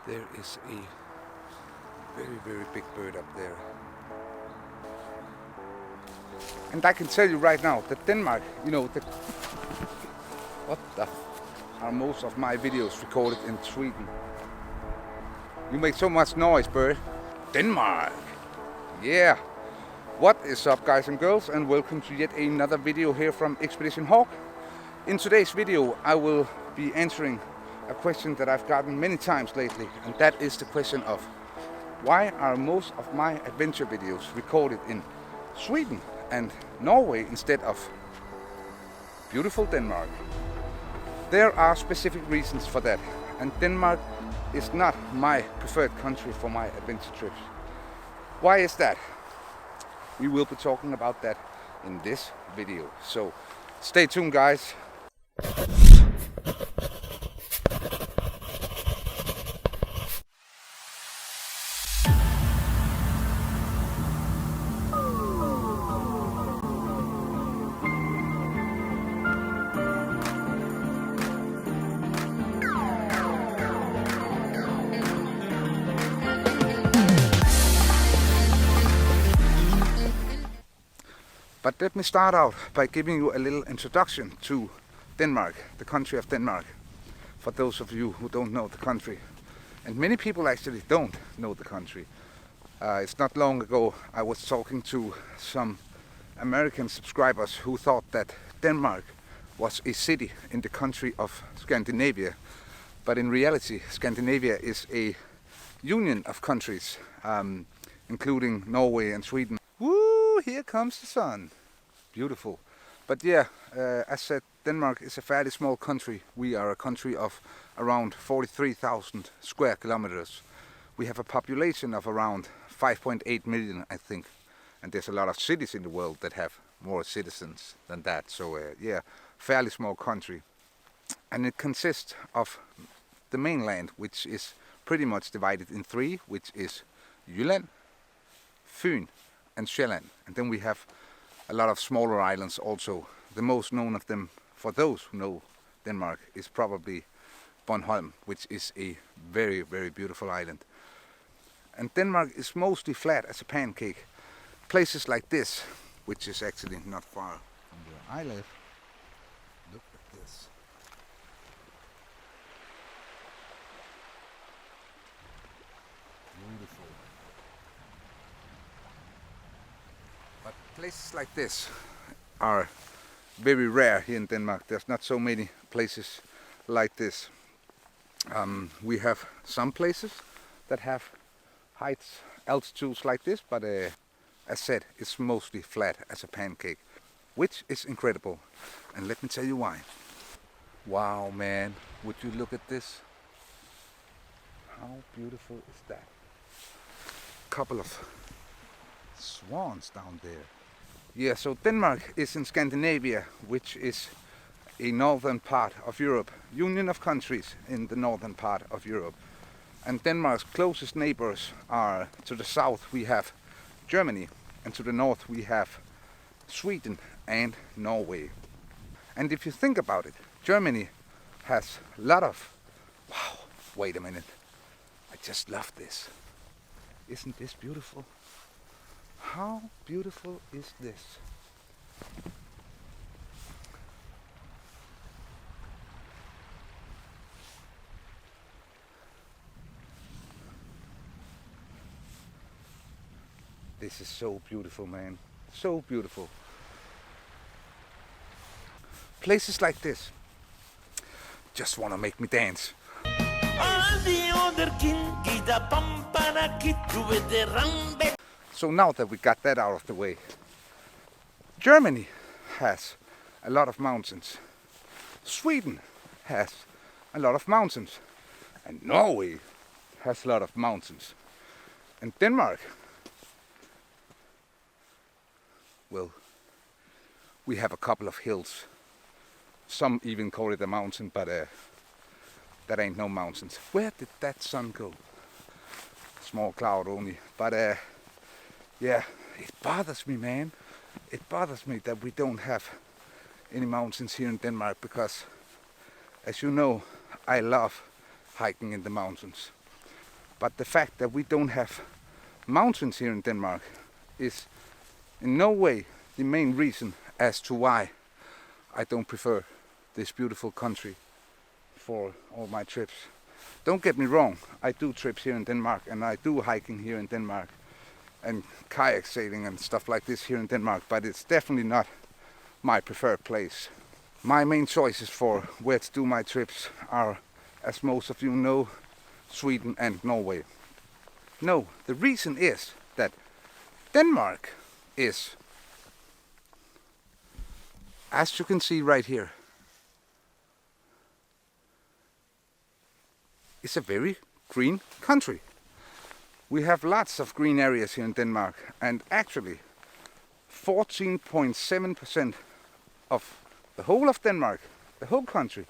There is a very, very big bird up there. And I can tell you right now that Denmark, what the are most of my videos recorded in Sweden. You make so much noise, bird. Denmark. Yeah. What is up, guys and girls, and welcome to yet another video here from Expedition Hawk. In today's video, I will be answering a question that I've gotten many times lately, and that is the question of why are most of my adventure videos recorded in Sweden and Norway instead of beautiful Denmark? There are specific reasons for that, and Denmark is not my preferred country for my adventure trips. Why is that? We will be talking about that in this video, so stay tuned, guys. But let me start out by giving you a little introduction to Denmark, the country of Denmark, for those of you who don't know the country. And many people actually don't know the country. It's not long ago I was talking to some American subscribers who thought that Denmark was a city in the country of Scandinavia. But in reality, Scandinavia is a union of countries, including Norway and Sweden. Woo! Here comes the sun. Beautiful. But yeah, as said, Denmark is a fairly small country. We are a country of around 43,000 square kilometers. We have a population of around 5.8 million, I think. And there's a lot of cities in the world that have more citizens than that. So yeah, fairly small country. And it consists of the mainland, which is pretty much divided in three, which is Jylland, Fyn, and Sjælland. And then we have a lot of smaller islands also. The most known of them, for those who know Denmark, is probably Bornholm, which is a very, very beautiful island. And Denmark is mostly flat as a pancake. Places like this, which is actually not far from where I live. Look at this. Beautiful. But places like this are very rare here in Denmark. There's not so many places like this. We have some places that have heights, altitudes like this, but as said, it's mostly flat as a pancake, which is incredible. And let me tell you why. Wow, man, would you look at this? How beautiful is that? Couple of swans down there. Yeah, so Denmark is in Scandinavia, which is a northern part of Europe, union of countries in the northern part of Europe. And Denmark's closest neighbors are, to the south we have Germany, and to the north we have Sweden and Norway. And if you think about it, Germany has a lot of, wow, wait a minute, I just love this. Isn't this beautiful? How beautiful is this? This is so beautiful, man. So beautiful. Places like this just want to make me dance. So now that we got that out of the way, Germany has a lot of mountains. Sweden has a lot of mountains. And Norway has a lot of mountains. And Denmark, well, we have a couple of hills. Some even call it a mountain, but that ain't no mountains. Where did that sun go? Small cloud only, but yeah, it bothers me, man. It bothers me that we don't have any mountains here in Denmark, because as you know, I love hiking in the mountains. But the fact that we don't have mountains here in Denmark is in no way the main reason as to why I don't prefer this beautiful country for all my trips. Don't get me wrong, I do trips here in Denmark, and I do hiking here in Denmark and kayak sailing and stuff like this here in Denmark, but it's definitely not my preferred place. My main choices for where to do my trips are, as most of you know, Sweden and Norway. No, the reason is that Denmark is, as you can see right here, is a very green country. We have lots of green areas here in Denmark, and actually 14.7% of the whole of Denmark, the whole country,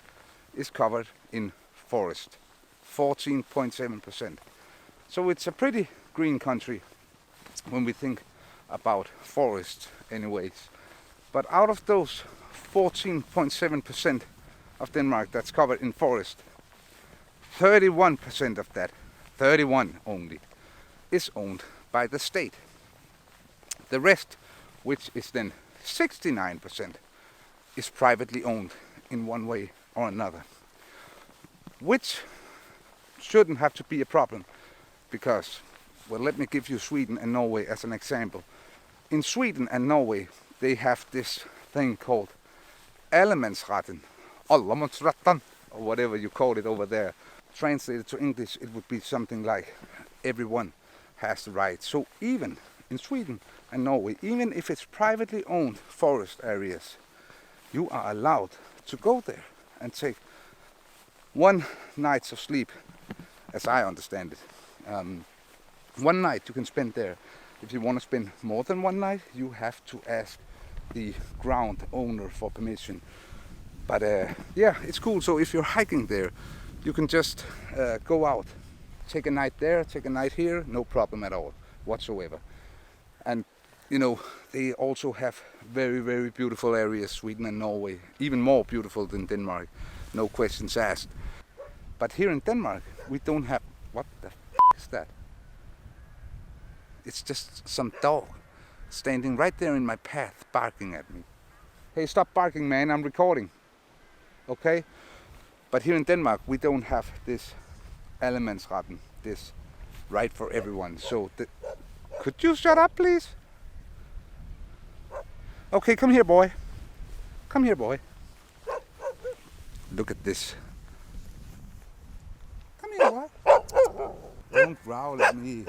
is covered in forest. 14.7%. So it's a pretty green country when we think about forests anyways. But out of those 14.7% of Denmark that's covered in forest, 31% of that, 31 only, is owned by the state. The rest, which is then 69%, is privately owned in one way or another. Which shouldn't have to be a problem, because, well, let me give you Sweden and Norway as an example. In Sweden and Norway, they have this thing called allemandsretten, allemandsretten, or whatever you call it over there. Translated to English, it would be something like everyone has the right. So even in Sweden and Norway, even if it's privately owned forest areas, you are allowed to go there and take one night of sleep, as I understand it. One night you can spend there. If you want to spend more than one night, you have to ask the ground owner for permission. But yeah, it's cool. So if you're hiking there, you can just go out, take a night there, take a night here, no problem at all whatsoever. And you know, they also have very, very beautiful areas, Sweden and Norway, even more beautiful than Denmark, no questions asked. But here in Denmark, we don't have, what the f is that? It's just some dog standing right there in my path, barking at me. Hey, stop barking, man, I'm recording. Okay? But here in Denmark, we don't have this allemandsretten, this right for everyone. So, could you shut up, please? Okay, come here, boy. Come here, boy. Look at this. Come here, boy. Don't growl at me.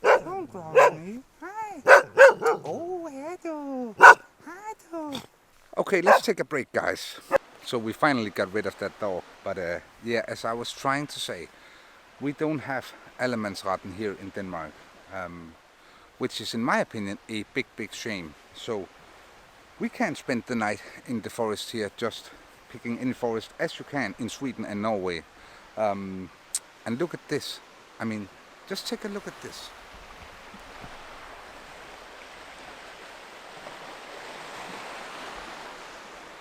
Don't growl at me. Hi. Oh, hello. Hello. Okay, let's take a break, guys. So we finally got rid of that dog. But yeah, as I was trying to say, we don't have allemandsretten here in Denmark. Which is, in my opinion, a big, big shame. So we can't spend the night in the forest here, just picking any forest as you can in Sweden and Norway. And look at this. I mean, just take a look at this.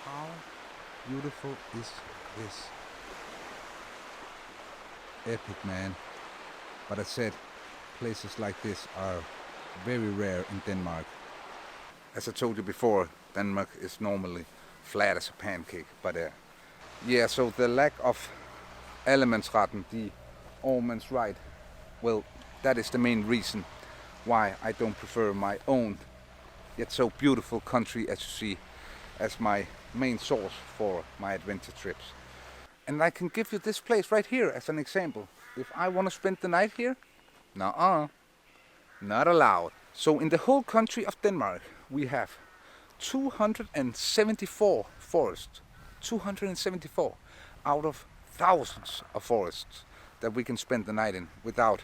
How beautiful is this? Epic, man. But I said, places like this are very rare in Denmark. As I told you before, Denmark is normally flat as a pancake. But yeah, so the lack of allemandsretten, the almond's right, well, that is the main reason why I don't prefer my own yet so beautiful country, as you see, as my main source for my adventure trips. And I can give you this place right here as an example. If I want to spend the night here, nuh-uh, not allowed. So in the whole country of Denmark, we have 274 forests. 274 out of thousands of forests that we can spend the night in without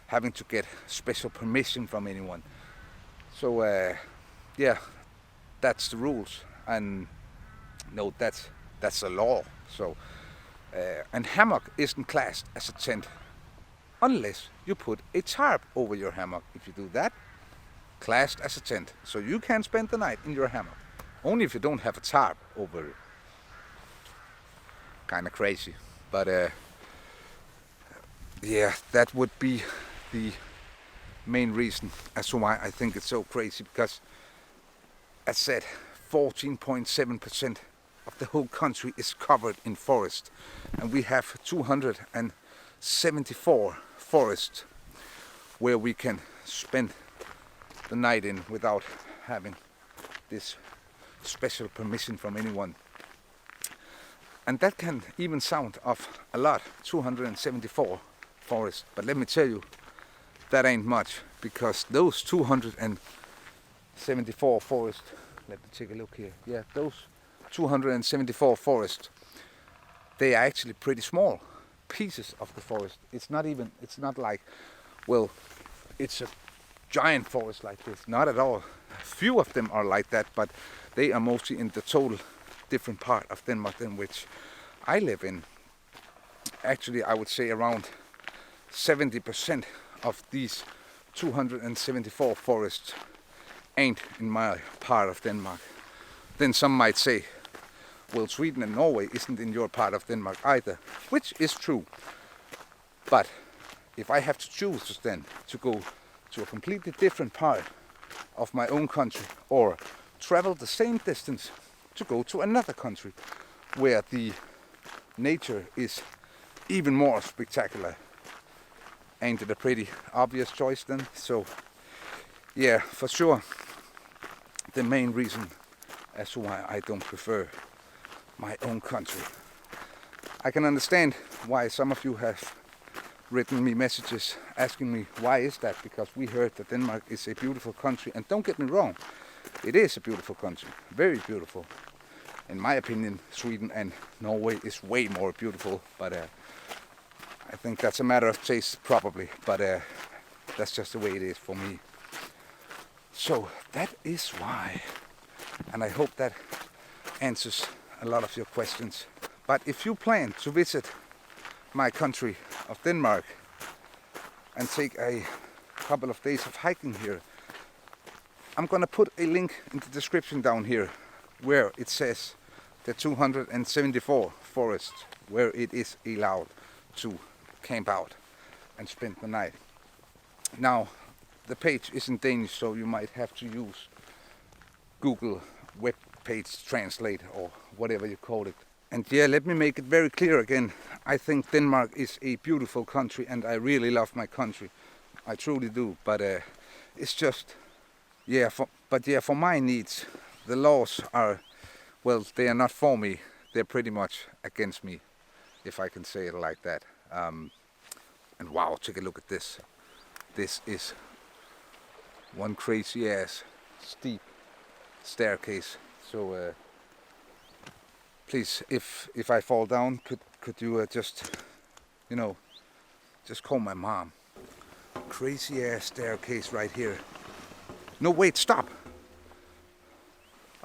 having to get special permission from anyone. So yeah, that's the rules, and no, that's the law. So and hammock isn't classed as a tent unless you put a tarp over your hammock. If you do that, classed as a tent. So you can spend the night in your hammock, only if you don't have a tarp over it. Kind of crazy, but yeah, that would be the main reason as to why I think it's so crazy, because as said, 14.7% of the whole country is covered in forest, and we have 274 forests where we can spend the night in without having this special permission from anyone. And that can even sound of a lot, 274 forests, but let me tell you, that ain't much, because those 274 forests, let me take a look here, yeah, those 274 forests, they are actually pretty small pieces of the forest. It's not like, well, it's a giant forest like this, not at all. Few of them are like that, but they are mostly in the total different part of Denmark than which I live in. Actually, I would say around 70% of these 274 forests ain't in my part of Denmark. Then some might say, well, Sweden and Norway isn't in your part of Denmark either, which is true. But if I have to choose then to go to a completely different part of my own country, or travel the same distance to go to another country where the nature is even more spectacular, ain't it a pretty obvious choice then? So yeah, for sure, the main reason as to why I don't prefer my own country. I can understand why some of you have written me messages asking me why is that, because we heard that Denmark is a beautiful country, and don't get me wrong, it is a beautiful country, very beautiful. In my opinion, Sweden and Norway is way more beautiful, but I think that's a matter of taste probably, but that's just the way it is for me. So that is why, and I hope that answers a lot of your questions. But if you plan to visit my country of Denmark and take a couple of days of hiking here, I'm gonna put a link in the description down here where it says the 274 forests where it is allowed to camp out and spend the night. Now, the page isn't Danish, so you might have to use Google web page translate or whatever you call it. And yeah, let me make it very clear again. I think Denmark is a beautiful country, and I really love my country. I truly do. But it's just, yeah, for my needs, the laws are, well, they are not for me. They're pretty much against me, if I can say it like that. And wow, take a look at this. This is one crazy ass steep staircase. So please, if I fall down, could you just, you know, just call my mom. Crazy ass staircase right here. No, wait, stop.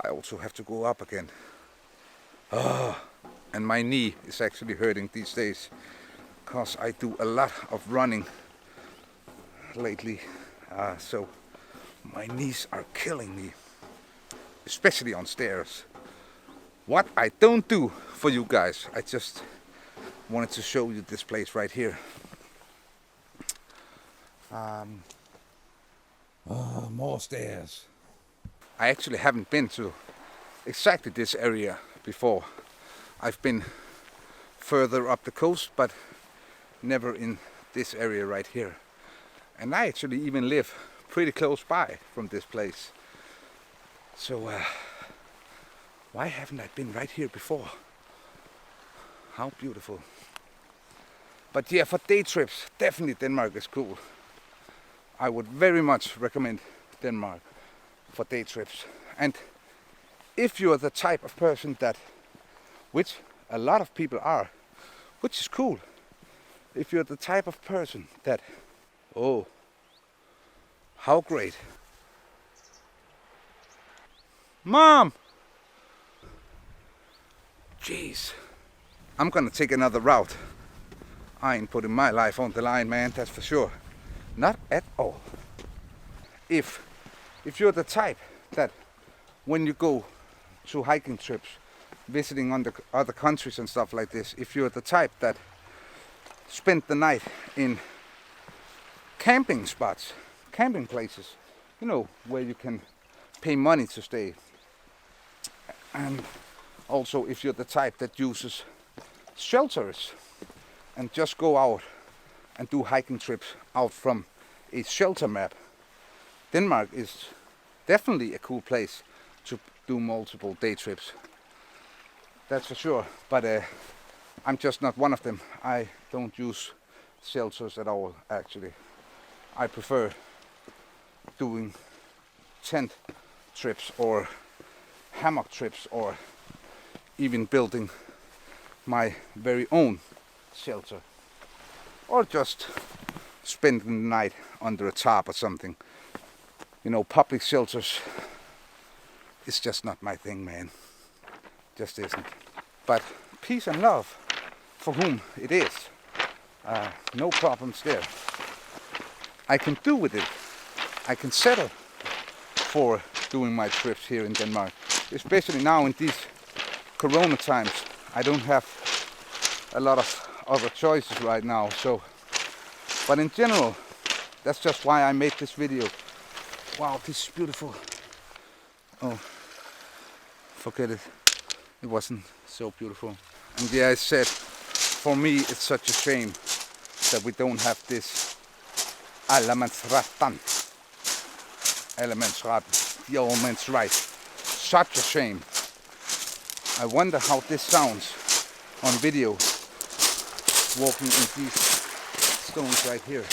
I also have to go up again. And my knee is actually hurting these days, because I do a lot of running lately. So my knees are killing me, especially on stairs. What I don't do for you guys, I just wanted to show you this place right here. More stairs. I actually haven't been to exactly this area before. I've been further up the coast, but never in this area right here. And I actually even live pretty close by from this place. So why haven't I been right here before? How beautiful. But yeah, for day trips, definitely Denmark is cool. I would very much recommend Denmark for day trips. And if you're the type of person that, which a lot of people are, which is cool, if you're the type of person that, oh, how great. Mom! Jeez. I'm gonna take another route. I ain't putting my life on the line, man, that's for sure. Not at all. If you're the type that when you go to hiking trips, visiting other countries and stuff like this, if you're the type that spend the night in camping spots, camping places, you know, where you can pay money to stay. And also if you're the type that uses shelters and just go out and do hiking trips out from a shelter map, Denmark is definitely a cool place to do multiple day trips. That's for sure, but I'm just not one of them. I don't use shelters at all, actually. I prefer doing tent trips or hammock trips, or even building my very own shelter, or just spending the night under a tarp or something. You know, public shelters is just not my thing, man. Just isn't. But peace and love, for whom it is, no problems there. I can do with it. I can settle for doing my trips here in Denmark, especially now in these Corona times. I don't have a lot of other choices right now. So, but in general, that's just why I made this video. Wow, this is beautiful. Oh, forget it. It wasn't so beautiful. And yeah, I said, for me it's such a shame that we don't have this allemandsretten. The old man's right. Such a shame. I wonder how this sounds on video, walking in these stones right here.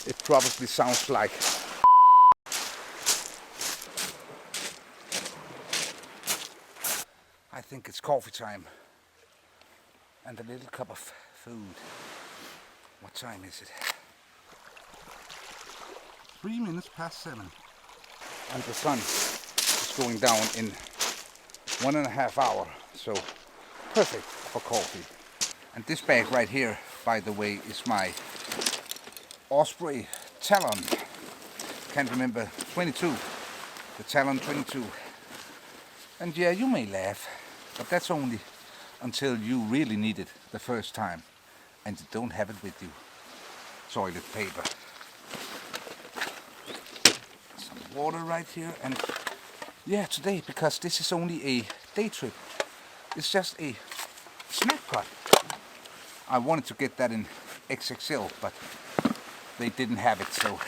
It probably sounds like. I think it's coffee time and a little cup of food. What time is it? 3 minutes past 7. And the sun is going down in 1.5 hours, so perfect for coffee. And this bag right here, by the way, is my Osprey Talon. Can't remember, 22. The Talon 22. And yeah, you may laugh, but that's only until you really need it the first time and you don't have it with you. Toilet paper. Some water right here, and yeah, today, because this is only a day trip, it's just a snack pot. I wanted to get that in XXL, but they didn't have it, so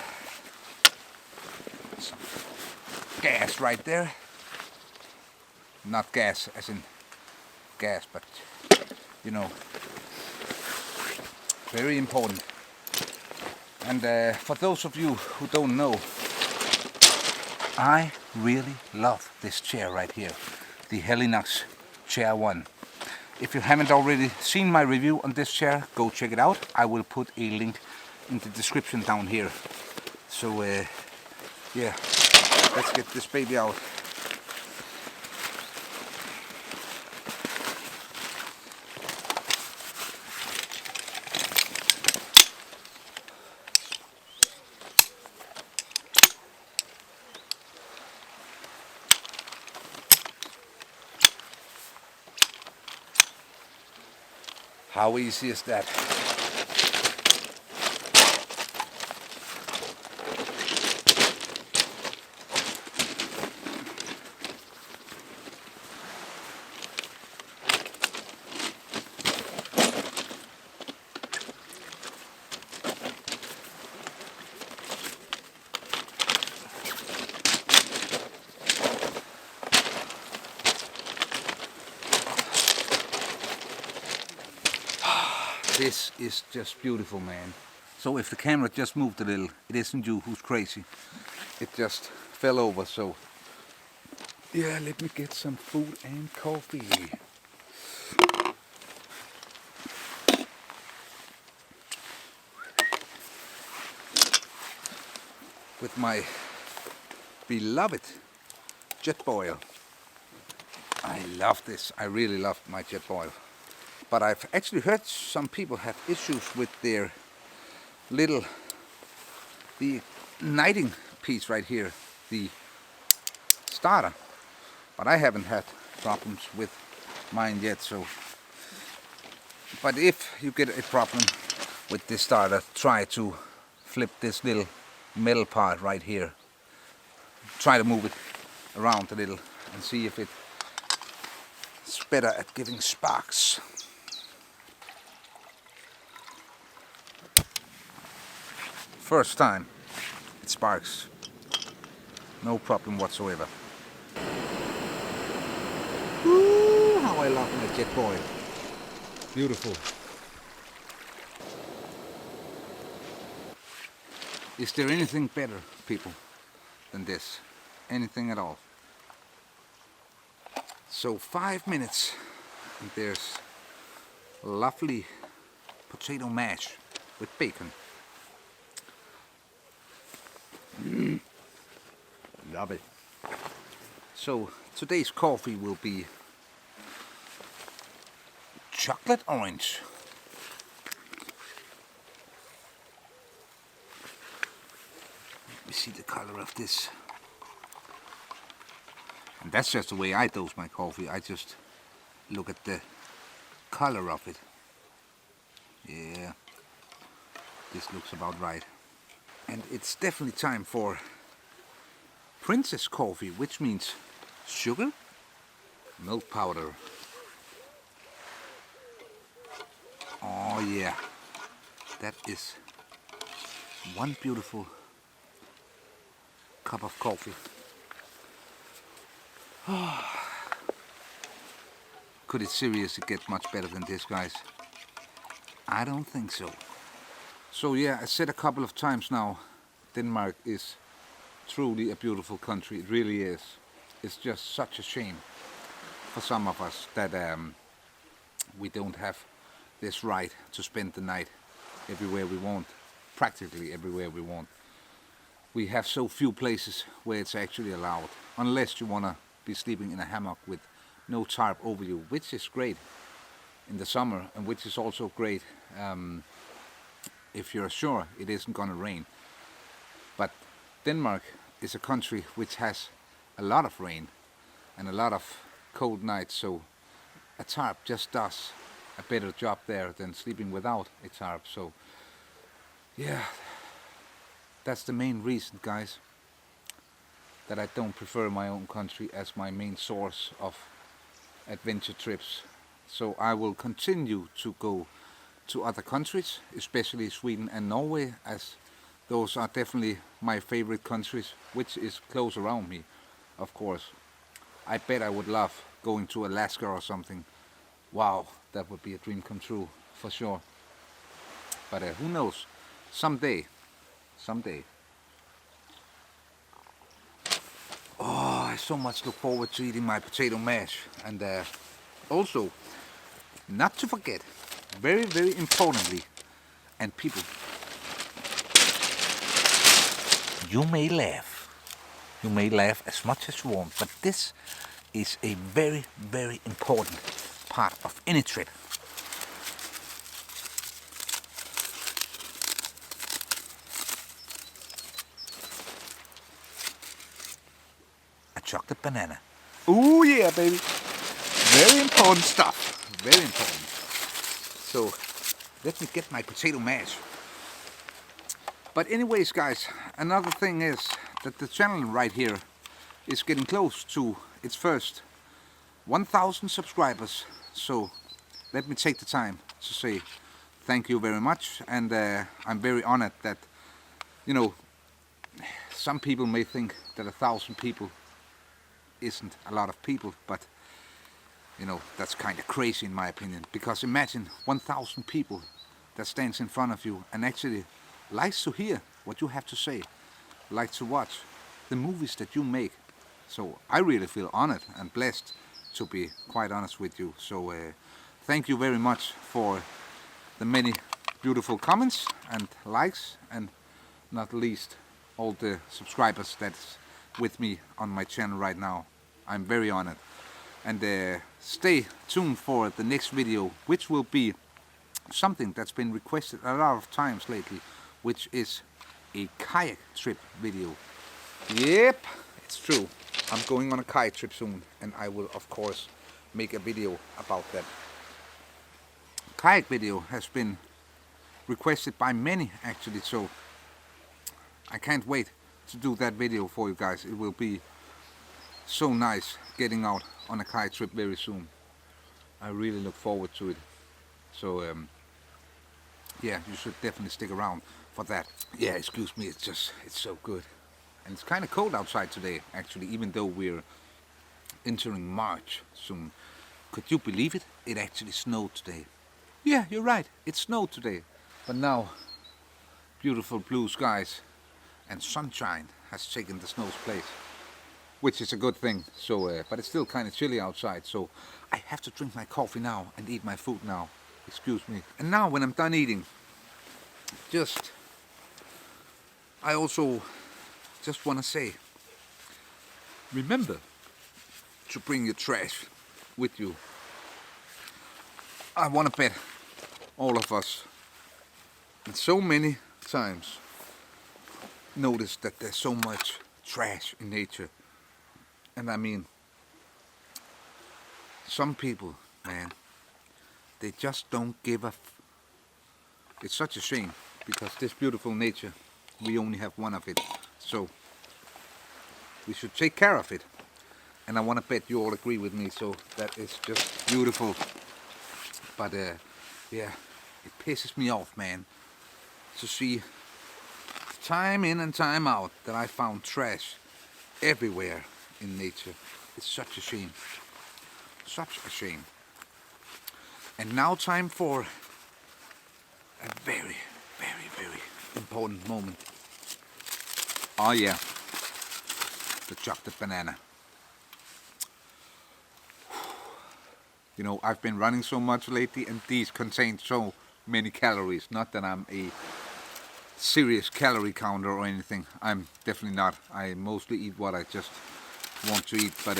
some gas right there. Not gas as in gas, but you know, very important. And for those of you who don't know, I really love this chair right here, the Helinox Chair 1. If you haven't already seen my review on this chair, go check it out. I will put a link in the description down here. So yeah, let's get this baby out. How easy is that? This is just beautiful, man. So if the camera just moved a little, it isn't you who's crazy. It just fell over, so yeah, let me get some food and coffee. With my beloved jet boil. I love this. I really love my jet boil. But I've actually heard some people have issues with their the igniting piece right here, the starter. But I haven't had problems with mine yet, so. But if you get a problem, with this starter, try to flip this little metal part right here. Try to move it around a little and see if it's better at giving sparks. First time it sparks, no problem whatsoever. Ooh, how I love my jet boy. Beautiful. Is there anything better, people, than this? Anything at all? So 5 minutes and there's lovely potato mash with bacon. Love it. So today's coffee will be chocolate orange. Let me see the color of this. And that's just the way I dose my coffee. I just look at the color of it. Yeah, this looks about right. And it's definitely time for princess coffee, which means sugar, milk powder. Oh yeah, that is one beautiful cup of coffee. Could it seriously get much better than this, guys? I don't think so. So yeah, I said a couple of times now, Denmark is truly a beautiful country. It really is. It's just such a shame for some of us that we don't have this right to spend the night everywhere we want, practically everywhere we want. We have so few places where it's actually allowed, unless you want to be sleeping in a hammock with no tarp over you, which is great in the summer and which is also great if you're sure it isn't gonna rain. But Denmark is a country which has a lot of rain and a lot of cold nights, so a tarp just does a better job there than sleeping without a tarp. So yeah, that's the main reason, guys, that I don't prefer my own country as my main source of adventure trips. So I will continue to go to other countries, especially Sweden and Norway, as those are definitely my favorite countries, which is close around me, of course. I bet I would love going to Alaska or something. Wow, that would be a dream come true, for sure. But who knows, someday. Oh, I so much look forward to eating my potato mash. And also, not to forget, very, very importantly, and people, you may laugh as much as you want, but this is a very, very important part of any trip. A chocolate banana. Ooh yeah, baby. Very important stuff. Very important. So let me get my potato mash. But anyways, guys, another thing is that the channel right here is getting close to its first 1,000 subscribers. So let me take the time to say thank you very much. And I'm very honored that, you know, some people may think that 1,000 people isn't a lot of people, but you know, that's kind of crazy in my opinion, because imagine 1,000 people that stands in front of you and actually likes to hear what you have to say, like to watch the movies that you make. So I really feel honored and blessed, to be quite honest with you. So thank you very much for the many beautiful comments and likes, and not least all the subscribers that's with me on my channel right now. I'm very honored. And stay tuned for the next video, which will be something that's been requested a lot of times lately, which is a kayak trip video. Yep, it's true. I'm going on a kayak trip soon, and I will of course make a video about that. Kayak video has been requested by many actually, so I can't wait to do that video for you guys. It will be so nice getting out on a kite trip very soon. I really look forward to it. So yeah, you should definitely stick around for that. Yeah, excuse me, it's so good. And it's kind of cold outside today actually, even though we're entering March soon. Could you believe it? It actually snowed today. Yeah, you're right, it snowed today. But now beautiful blue skies and sunshine has taken the snow's place, which is a good thing. So but it's still kind of chilly outside, so I have to drink my coffee now and eat my food now. Excuse me. And now when I'm done eating, I also just want to say, remember to bring your trash with you. I want to bet all of us, and so many times, notice that there's so much trash in nature. And I mean, some people, man, they just don't give a it's such a shame, because this beautiful nature, we only have one of it, so we should take care of it. And I want to bet you all agree with me, so that is just beautiful. But yeah, it pisses me off, man, to see time in and time out that I found trash everywhere in nature. It's such a shame. Such a shame. And now time for a very, very, very important moment. Oh yeah, the chocolate banana. You know, I've been running so much lately, and these contain so many calories. Not that I'm a serious calorie counter or anything. I'm definitely not. I mostly eat what I just want to eat, but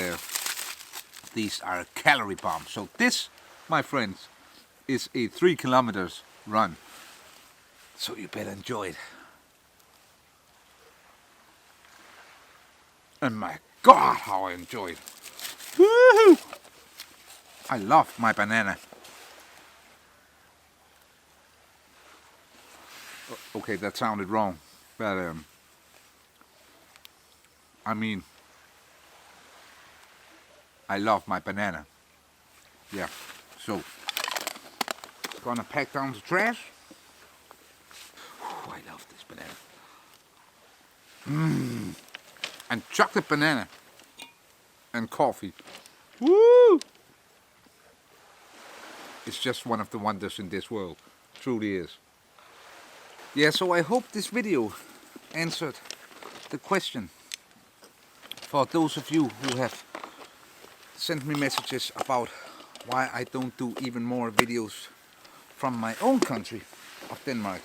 these are a calorie bomb. So this, my friends, is a 3 kilometers run. So you better enjoy it. And my God, how I enjoy it. Woohoo! I love my banana. Okay, that sounded wrong, but I mean, I love my banana. Yeah, so gonna pack down the trash. Ooh, I love this banana. And chocolate banana and coffee. Woo! It's just one of the wonders in this world. Truly is. Yeah, so I hope this video answered the question for those of you who have sent me messages about why I don't do even more videos from my own country of Denmark.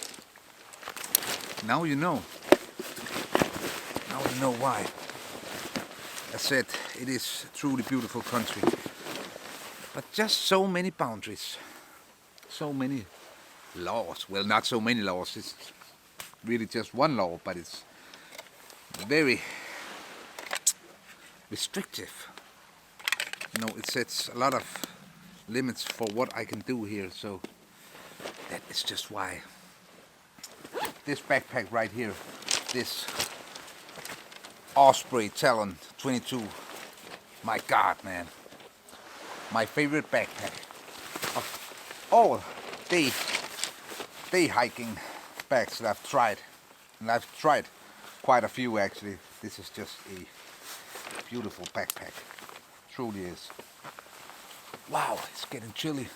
Now you know. Now you know why. I said it is a truly beautiful country, but just so many boundaries, so many laws. Well, not so many laws, it's really just one law, but it's very restrictive. You know, it sets a lot of limits for what I can do here, so that is just why. This backpack right here, this Osprey Talon 22, my God, man, my favorite backpack of all day hiking bags that I've tried, and I've tried quite a few actually. This is just a beautiful backpack, truly is. Wow, it's getting chilly.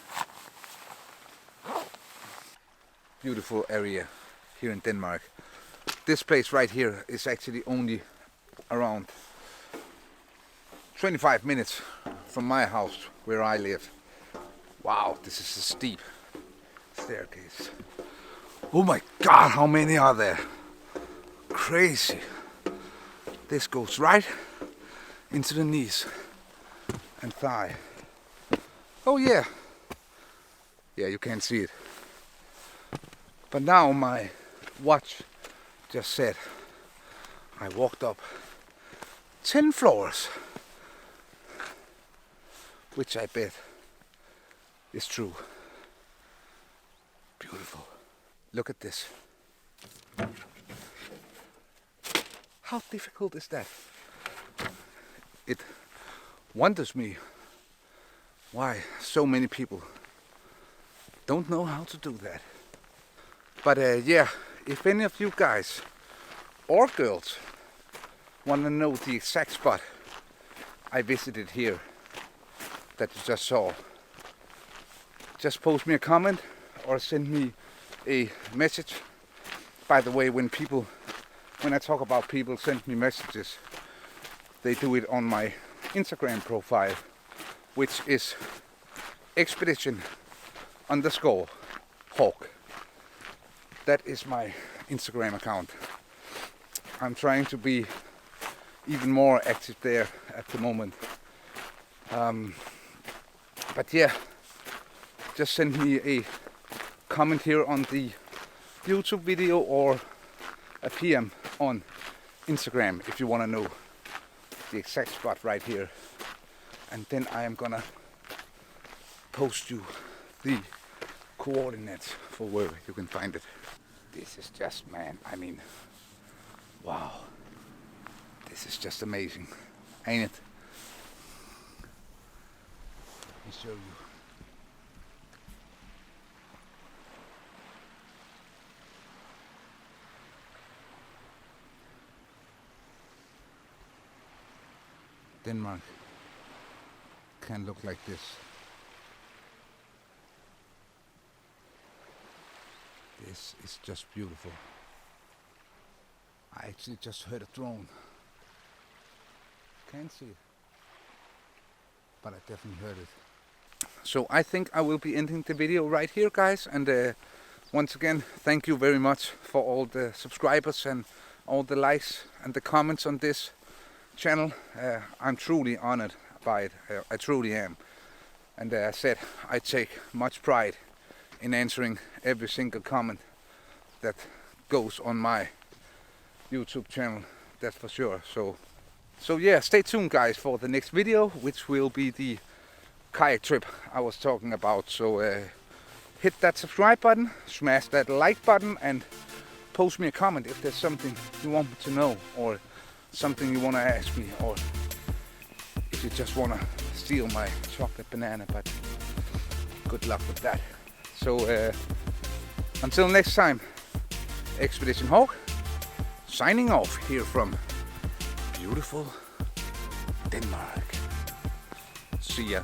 Beautiful area here in Denmark. This place right here is actually only around 25 minutes from my house where I live. Wow, this is a steep staircase. Oh my God, how many are there? Crazy. This goes right into the knees and thigh. Oh yeah. Yeah, you can't see it. But now my watch just said I walked up 10 floors, which I bet is true. Beautiful. Look at this. How difficult is that? It wonders me why so many people don't know how to do that. But yeah, if any of you guys or girls want to know the exact spot I visited here that you just saw, just post me a comment or send me a message. By the way, when I talk about people send me messages, they do it on my Instagram profile, which is expedition_hawk. That is my Instagram account. I'm trying to be even more active there at the moment. But yeah, just send me a comment here on the YouTube video or a PM on Instagram if you want to know the exact spot right here, and then I am gonna post you the coordinates for where you can find it. This is just, man, I mean, wow, this is just amazing, ain't it? Let me show you. Denmark can look like this. This is just beautiful. I actually just heard a drone. Can't see it, but I definitely heard it. So I think I will be ending the video right here, guys, and once again, thank you very much for all the subscribers and all the likes and the comments on this channel. I'm truly honored by it. I truly am. And I said I take much pride in answering every single comment that goes on my YouTube channel, that's for sure. So yeah, stay tuned, guys, for the next video, which will be the kayak trip I was talking about. So hit that subscribe button, smash that like button, and post me a comment if there's something you want me to know, or something you want to ask me, or if you just want to steal my chocolate banana, but good luck with that. So until next time, Expedition Hawk signing off here from beautiful Denmark. See ya.